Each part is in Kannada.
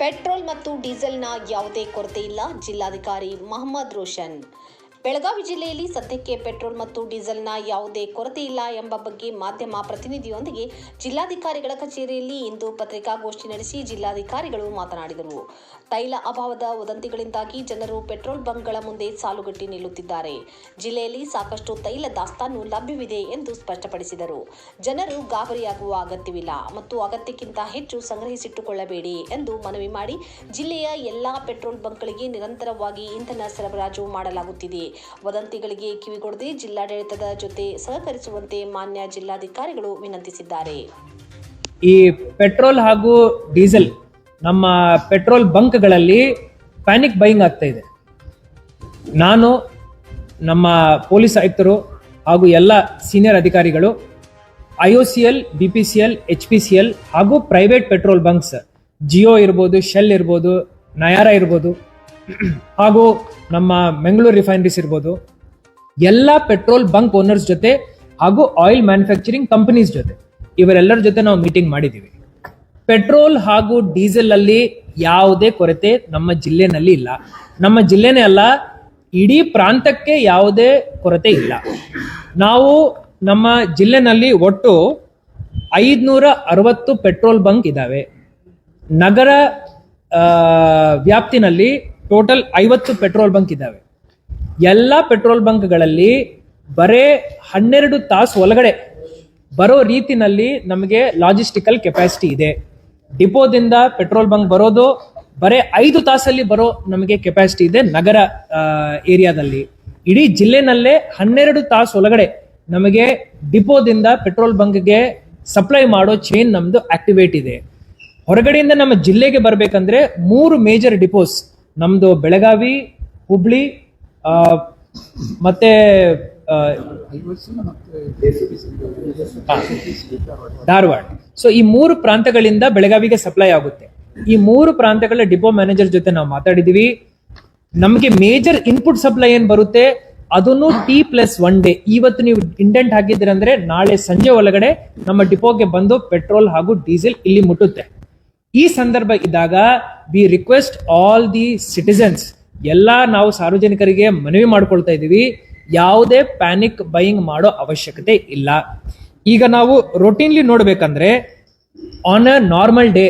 ಪೆಟ್ರೋಲ್ ಮತ್ತು ಡೀಸೆಲ್ನ ಯಾವುದೇ ಕೊರತೆ ಇಲ್ಲ. ಜಿಲ್ಲಾಧಿಕಾರಿ ಮೊಹಮ್ಮದ್ ರೋಷನ್. ಬೆಳಗಾವಿ ಜಿಲ್ಲೆಯಲ್ಲಿ ಸದ್ಯಕ್ಕೆ ಪೆಟ್ರೋಲ್ ಮತ್ತು ಡೀಸೆಲ್ನ ಯಾವುದೇ ಕೊರತೆ ಇಲ್ಲ ಎಂಬ ಬಗ್ಗೆ ಮಾಧ್ಯಮ ಪ್ರತಿನಿಧಿಯೊಂದಿಗೆ ಜಿಲ್ಲಾಧಿಕಾರಿಗಳ ಕಚೇರಿಯಲ್ಲಿ ಇಂದು ಪತ್ರಿಕಾಗೋಷ್ಠಿ ನಡೆಸಿ ಜಿಲ್ಲಾಧಿಕಾರಿಗಳು ಮಾತನಾಡಿದರು. ತೈಲ ಅಭಾವದ ವದಂತಿಗಳಿಂದಾಗಿ ಜನರು ಪೆಟ್ರೋಲ್ ಬಂಕ್ಗಳ ಮುಂದೆ ಸಾಲುಗಟ್ಟಿ ನಿಲ್ಲುತ್ತಿದ್ದಾರೆ. ಜಿಲ್ಲೆಯಲ್ಲಿ ಸಾಕಷ್ಟು ತೈಲ ದಾಸ್ತಾನು ಲಭ್ಯವಿದೆ ಎಂದು ಸ್ಪಷ್ಟಪಡಿಸಿದರು. ಜನರು ಗಾಬರಿಯಾಗುವ ಅಗತ್ಯವಿಲ್ಲ ಮತ್ತು ಅಗತ್ಯಕ್ಕಿಂತ ಹೆಚ್ಚು ಸಂಗ್ರಹಿಸಿಟ್ಟುಕೊಳ್ಳಬೇಡಿ ಎಂದು ಮನವಿ ಮಾಡಿ ಜಿಲ್ಲೆಯ ಎಲ್ಲಾ ಪೆಟ್ರೋಲ್ ಬಂಕ್ಗಳಿಗೆ ನಿರಂತರವಾಗಿ ಇಂಧನ ಸರಬರಾಜು ಮಾಡಲಾಗುತ್ತಿದೆ. ವದಂತಿಗಳಿಗೆ ಕಿವಿಗೊಡದೆ ಜಿಲ್ಲಾಡಳಿತದ ಜೊತೆ ಸಹಕರಿಸುವಂತೆ ಮಾನ್ಯ ಜಿಲ್ಲಾಧಿಕಾರಿಗಳು ವಿನಂತಿಸಿದ್ದಾರೆ. ಈ ಪೆಟ್ರೋಲ್ ಹಾಗೂ ಡೀಸೆಲ್ ನಮ್ಮ ಪೆಟ್ರೋಲ್ ಬಂಕ್ಗಳಲ್ಲಿ ಪ್ಯಾನಿಕ್ ಬೈಯಿಂಗ್ ಆಗ್ತಾ ಇದೆ. ನಾನು ನಮ್ಮ ಪೊಲೀಸ್ ಆಯುಕ್ತರು ಹಾಗೂ ಎಲ್ಲ ಸೀನಿಯರ್ ಅಧಿಕಾರಿಗಳು IOCL, BPCL, HPCL ಹಾಗೂ ಪ್ರೈವೇಟ್ ಪೆಟ್ರೋಲ್ ಬಂಕ್ಸ್ ಜಿಯೋ ಇರ್ಬೋದು, ಶೆಲ್ ಇರ್ಬೋದು, ನಯಾರಾ ಇರ್ಬೋದು ಹಾಗೂ ನಮ್ಮ ಮಂಗಳೂರು ರಿಫೈನರೀಸ್ ಇರ್ಬೋದು, ಎಲ್ಲ ಪೆಟ್ರೋಲ್ ಬಂಕ್ ಓನರ್ಸ್ ಜೊತೆ ಹಾಗೂ ಆಯಿಲ್ ಮ್ಯಾನುಫ್ಯಾಕ್ಚರಿಂಗ್ ಕಂಪನೀಸ್ ಜೊತೆ ಇವರೆಲ್ಲರ ಜೊತೆ ನಾವು ಮೀಟಿಂಗ್ ಮಾಡಿದ್ದೀವಿ. ಪೆಟ್ರೋಲ್ ಹಾಗೂ ಡೀಸೆಲ್ ಅಲ್ಲಿ ಯಾವುದೇ ಕೊರತೆ ನಮ್ಮ ಜಿಲ್ಲೆನಲ್ಲಿ ಇಲ್ಲ. ನಮ್ಮ ಜಿಲ್ಲೆನೇ ಅಲ್ಲ, ಇಡೀ ಪ್ರಾಂತಕ್ಕೆ ಯಾವುದೇ ಕೊರತೆ ಇಲ್ಲ. ನಾವು ನಮ್ಮ ಜಿಲ್ಲೆನಲ್ಲಿ ಒಟ್ಟು 560 ಪೆಟ್ರೋಲ್ ಬಂಕ್ ಇದ್ದಾವೆ. ನಗರ ವ್ಯಾಪ್ತಿನಲ್ಲಿ ಟೋಟಲ್ 50 ಪೆಟ್ರೋಲ್ ಬಂಕ್ ಇದ್ದಾವೆ. ಎಲ್ಲ ಪೆಟ್ರೋಲ್ ಬಂಕ್ಗಳಲ್ಲಿ ಬರೇ 12 ತಾಸು ಒಳಗಡೆ ಬರೋ ರೀತಿನಲ್ಲಿ ನಮಗೆ ಲಾಜಿಸ್ಟಿಕಲ್ ಕೆಪಾಸಿಟಿ ಇದೆ. ಡಿಪೋದಿಂದ ಪೆಟ್ರೋಲ್ ಬಂಕ್ ಬರೋದು ಬರೇ 5 ತಾಸಲ್ಲಿ ಬರೋ ನಮಗೆ ಕೆಪಾಸಿಟಿ ಇದೆ. ನಗರ ಏರಿಯಾದಲ್ಲಿ ಇಡೀ ಜಿಲ್ಲೆನಲ್ಲೇ 12 ತಾಸು ಒಳಗಡೆ ನಮಗೆ ಡಿಪೋದಿಂದ ಪೆಟ್ರೋಲ್ ಬಂಕ್ಗೆ ಸಪ್ಲೈ ಮಾಡೋ ಚೈನ್ ನಮ್ದು ಆಕ್ಟಿವೇಟ್ ಇದೆ. ಹೊರಗಡೆಯಿಂದ ನಮ್ಮ ಜಿಲ್ಲೆಗೆ ಬರಬೇಕಂದ್ರೆ 3 ಮೇಜರ್ ಡಿಪೋಸ್ ನಮ್ದು ಬೆಳಗಾವಿ, ಹುಬ್ಳಿ ಮತ್ತೆ ಧಾರವಾಡ. ಸೊ ಈ 3 ಪ್ರಾಂತಗಳಿಂದ ಬೆಳಗಾವಿಗೆ ಸಪ್ಲೈ ಆಗುತ್ತೆ. ಈ 3 ಪ್ರಾಂತಗಳ ಡಿಪೋ ಮ್ಯಾನೇಜರ್ ಜೊತೆ ನಾವು ಮಾತಾಡಿದೀವಿ. ನಮಗೆ ಮೇಜರ್ ಇನ್ಪುಟ್ ಸಪ್ಲೈ ಏನ್ ಬರುತ್ತೆ ಅದನ್ನು T+1 ಡೇ, ಇವತ್ತು ನೀವು ಇಂಡೆಂಟ್ ಹಾಕಿದ್ದೀರಂದ್ರೆ ನಾಳೆ ಸಂಜೆ ಒಳಗಡೆ ನಮ್ಮ ಡಿಪೋಗೆ ಬಂದು ಪೆಟ್ರೋಲ್ ಹಾಗೂ ಡೀಸೆಲ್ ಇಲ್ಲಿ ಮುಟ್ಟುತ್ತೆ. ಈ ಸಂದರ್ಭ ಇದ್ದಾಗ V request all the citizens, ಎಲ್ಲ ನಾವು ಸಾರ್ವಜನಿಕರಿಗೆ ಮನವಿ ಮಾಡ್ಕೊಳ್ತಾ ಇದ್ದೀವಿ, ಯಾವುದೇ ಪ್ಯಾನಿಕ್ ಬೈಯಿಂಗ್ ಮಾಡೋ ಅವಶ್ಯಕತೆ ಇಲ್ಲ. ಈಗ ನಾವು ರೊಟೀನ್ಲಿ ನೋಡ್ಬೇಕಂದ್ರೆ on a normal day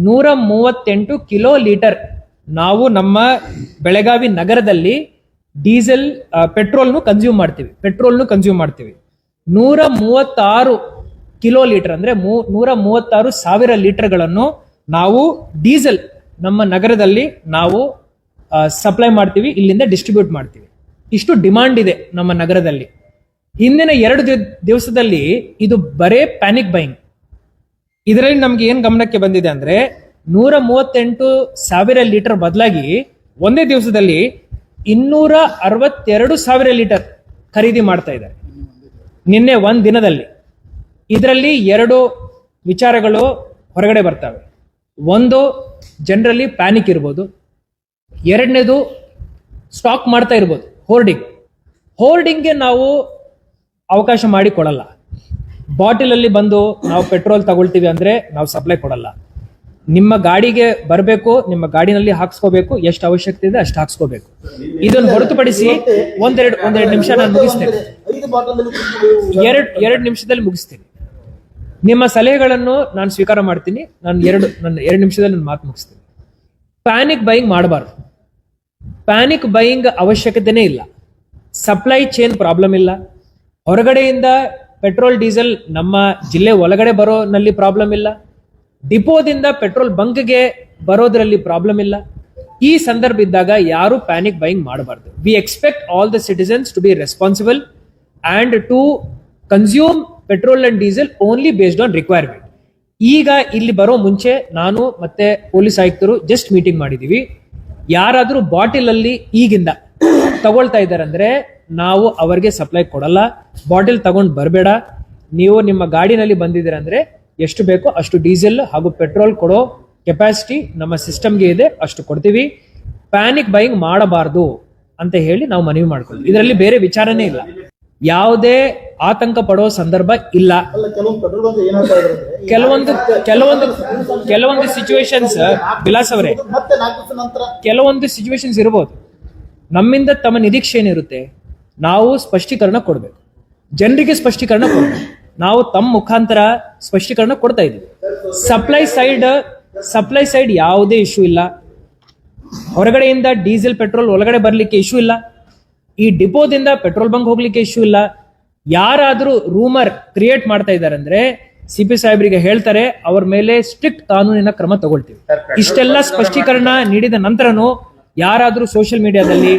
138 kilo litre ನಾವು ನಮ್ಮ ಬೆಳಗಾವಿ ನಗರದಲ್ಲಿ ಡೀಸೆಲ್ ಪೆಟ್ರೋಲ್ನು ಕನ್ಸ್ಯೂಮ್ ಮಾಡ್ತೀವಿ. 136 ಕಿಲೋ ಲೀಟರ್ ಅಂದ್ರೆ 136 ಸಾವಿರ ಲೀಟರ್ಗಳನ್ನು ನಾವು ಡೀಸೆಲ್ ನಮ್ಮ ನಗರದಲ್ಲಿ ನಾವು ಸಪ್ಲೈ ಮಾಡ್ತೀವಿ, ಇಲ್ಲಿಂದ ಡಿಸ್ಟ್ರಿಬ್ಯೂಟ್ ಮಾಡ್ತೀವಿ. ಇಷ್ಟು ಡಿಮಾಂಡ್ ಇದೆ ನಮ್ಮ ನಗರದಲ್ಲಿ. ಹಿಂದಿನ 2 ದಿವಸದಲ್ಲಿ ಇದು ಬರೇ ಪ್ಯಾನಿಕ್ ಬೈಯಿಂಗ್. ಇದರಲ್ಲಿ ನಮ್ಗೆ ಏನ್ ಗಮನಕ್ಕೆ ಬಂದಿದೆ ಅಂದ್ರೆ 138 ಸಾವಿರ ಲೀಟರ್ ಬದಲಾಗಿ ಒಂದೇ ದಿವಸದಲ್ಲಿ 262 ಸಾವಿರ ಲೀಟರ್ ಖರೀದಿ ಮಾಡ್ತಾ ಇದ್ದಾರೆ ನಿನ್ನೆ ಒಂದ್ ದಿನದಲ್ಲಿ. ಇದರಲ್ಲಿ 2 ವಿಚಾರಗಳು ಹೊರಗಡೆ ಬರ್ತವೆ. ಒಂದು, ಜನರಲಿ ಪ್ಯಾನಿಕ್ ಇರ್ಬೋದು. ಎರಡನೇದು, ಸ್ಟಾಕ್ ಮಾಡ್ತಾ ಇರ್ಬೋದು, ಹೋರ್ಡಿಂಗ್ಗೆ ನಾವು ಅವಕಾಶ ಮಾಡಿ ಕೊಡಲ್ಲ. ಬಾಟಿಲ್ ಅಲ್ಲಿ ಬಂದು ನಾವು ಪೆಟ್ರೋಲ್ ತಗೊಳ್ತೀವಿ ಅಂದ್ರೆ ನಾವು ಸಪ್ಲೈ ಕೊಡಲ್ಲ. ನಿಮ್ಮ ಗಾಡಿಗೆ ಬರಬೇಕು, ನಿಮ್ಮ ಗಾಡಿನಲ್ಲಿ ಹಾಕ್ಸ್ಕೋಬೇಕು, ಎಷ್ಟು ಅವಶ್ಯಕತೆ ಇದೆ ಅಷ್ಟು ಹಾಕ್ಸ್ಕೋಬೇಕು. ಇದನ್ನು ಹೊರತುಪಡಿಸಿ ಒಂದೆರಡು ನಿಮಿಷ ನಾನು ಮುಗಿಸ್ತೇನೆ, 2 ನಿಮಿಷದಲ್ಲಿ ಮುಗಿಸ್ತೇನೆ. ನಿಮ್ಮ ಸಲಹೆಗಳನ್ನು ನಾನು ಸ್ವೀಕಾರ ಮಾಡ್ತೀನಿ. ನಾನು 2 ನಿಮಿಷದಲ್ಲಿ ನನ್ನ ಮಾತು ಮುಗಿಸ್ತೀನಿ. ಪ್ಯಾನಿಕ್ ಬೈಯಿಂಗ್ ಮಾಡಬಾರ್ದು. ಪ್ಯಾನಿಕ್ ಬೈಯಿಂಗ್ ಅವಶ್ಯಕತೆನೇ ಇಲ್ಲ. ಸಪ್ಲೈ ಚೈನ್ ಪ್ರಾಬ್ಲಮ್ ಇಲ್ಲ. ಹೊರಗಡೆಯಿಂದ ಪೆಟ್ರೋಲ್ ಡೀಸೆಲ್ ನಮ್ಮ ಜಿಲ್ಲೆ ಒಳಗಡೆ ಬರೋನಲ್ಲಿ ಪ್ರಾಬ್ಲಮ್ ಇಲ್ಲ. ಡಿಪೋದಿಂದ ಪೆಟ್ರೋಲ್ ಬಂಕ್ಗೆ ಬರೋದ್ರಲ್ಲಿ ಪ್ರಾಬ್ಲಮ್ ಇಲ್ಲ. ಈ ಸಂದರ್ಭ ಇದ್ದಾಗ ಯಾರು ಪ್ಯಾನಿಕ್ ಬೈಯಿಂಗ್ ಮಾಡಬಾರ್ದು. We expect all the citizens to be responsible and to consume petrol and diesel only based on requirement. ಈಗ ಇಲ್ಲಿ ಬರೋ ಮುಂಚೆ ನಾನು ಮತ್ತೆ ಪೊಲೀಸ್ ಆಯುಕ್ತರು ಜಸ್ಟ್ ಮೀಟಿಂಗ್ ಮಾಡಿದೀವಿ. ಯಾರಾದ್ರೂ ಬಾಟಿಲ್ ಅಲ್ಲಿ ಈಗಿಂದ ತಗೊಳ್ತಾ ಇದ್ದಾರೆ ಅಂದ್ರೆ ನಾವು ಅವರಿಗೆ ಸಪ್ಲೈ ಕೊಡಲ್ಲ. ಬಾಟಿಲ್ ತಗೊಂಡ್ ಬರಬೇಡ. ನೀವು ನಿಮ್ಮ ಗಾಡಿನಲ್ಲಿ ಬಂದಿದ್ದೀರಂದ್ರೆ ಎಷ್ಟು ಬೇಕೋ ಅಷ್ಟು ಡೀಸೆಲ್ ಹಾಗೂ ಪೆಟ್ರೋಲ್ ಕೊಡೋ ಕೆಪಾಸಿಟಿ ನಮ್ಮ ಸಿಸ್ಟಮ್ಗೆ ಇದೆ, ಅಷ್ಟು ಕೊಡ್ತೀವಿ. ಪ್ಯಾನಿಕ್ ಬೈಯಿಂಗ್ ಮಾಡಬಾರ್ದು ಅಂತ ಹೇಳಿ ನಾವು ಮನವಿ ಮಾಡ್ಕೊಳ್ತೀವಿ. ಇದರಲ್ಲಿ ಬೇರೆ ವಿಚಾರನೇ ಇಲ್ಲ. ಯಾವುದೇ ಆತಂಕ ಪಡೋ ಸಂದರ್ಭ ಇಲ್ಲ. ಅಲ್ಲ, ಕೆಲವೊಂದು ಪೆಟ್ರೋಲ್ ಬಂಕ್ ಏನ್ ಹೇಳ್ತಾ ಇದ್ದಾರೆ ಅಂದ್ರೆ, ಕೆಲವೊಂದು ಸಿಚುವೇಶನ್ಸ್ ವಿಲಾಸ್ ಅವರೇ, ಮತ್ತೆ 4 ದಿವಸ ನಂತರ ಕೆಲವೊಂದು ಸಿಚುವೇಶನ್ಸ್ ಇರಬಹುದು. ನಮ್ಮಿಂದ ತಮ್ಮ ನಿರೀಕ್ಷೆ ಏನಿರುತ್ತೆ, ನಾವು ಸ್ಪಷ್ಟೀಕರಣ ಕೊಡ್ಬೇಕು, ಜನರಿಗೆ ಸ್ಪಷ್ಟೀಕರಣ ಕೊಡ್ಬೇಕು. ನಾವು ತಮ್ಮ ಮುಖಾಂತರ ಸ್ಪಷ್ಟೀಕರಣ ಕೊಡ್ತಾ ಇದ್ದೀವಿ. ಸಪ್ಲೈ ಸೈಡ್ ಯಾವುದೇ ಇಶ್ಯೂ ಇಲ್ಲ. ಹೊರಗಡೆಯಿಂದ ಡೀಸೆಲ್ ಪೆಟ್ರೋಲ್ ಒಳಗಡೆ ಬರ್ಲಿಕ್ಕೆ ಇಶ್ಯೂ ಇಲ್ಲ. ಈ ಡಿಪೋದಿಂದ ಪೆಟ್ರೋಲ್ ಬಂಕ್ ಹೋಗ್ಲಿಕ್ಕೆ ಇಶ್ಯೂ ಇಲ್ಲ. ಯಾರಾದ್ರೂ ರೂಮರ್ ಕ್ರಿಯೇಟ್ ಮಾಡ್ತಾ ಇದ್ದಾರೆ ಅಂದ್ರೆ CP ಸಾಹೇಬರಿಗೆ ಹೇಳ್ತಾರೆ, ಅವ್ರ ಮೇಲೆ ಸ್ಟ್ರಿಕ್ಟ್ ಕಾನೂನಿನ ಕ್ರಮ ತಗೊಳ್ತೀವಿ. ಇಷ್ಟೆಲ್ಲ ಸ್ಪಷ್ಟೀಕರಣ ನೀಡಿದ ನಂತರನೂ ಯಾರಾದ್ರೂ ಸೋಷಿಯಲ್ ಮೀಡಿಯಾದಲ್ಲಿ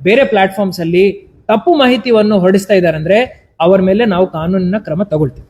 ಬೇರೆ ಪ್ಲಾಟ್ಫಾರ್ಮ್ಸ್ ಅಲ್ಲಿ ತಪ್ಪು ಮಾಹಿತಿಯನ್ನು ಹೊರಡಿಸ್ತಾ ಇದ್ದಾರೆ ಅಂದ್ರೆ ಅವರ ಮೇಲೆ ನಾವು ಕಾನೂನಿನ ಕ್ರಮ ತಗೊಳ್ತೀವಿ.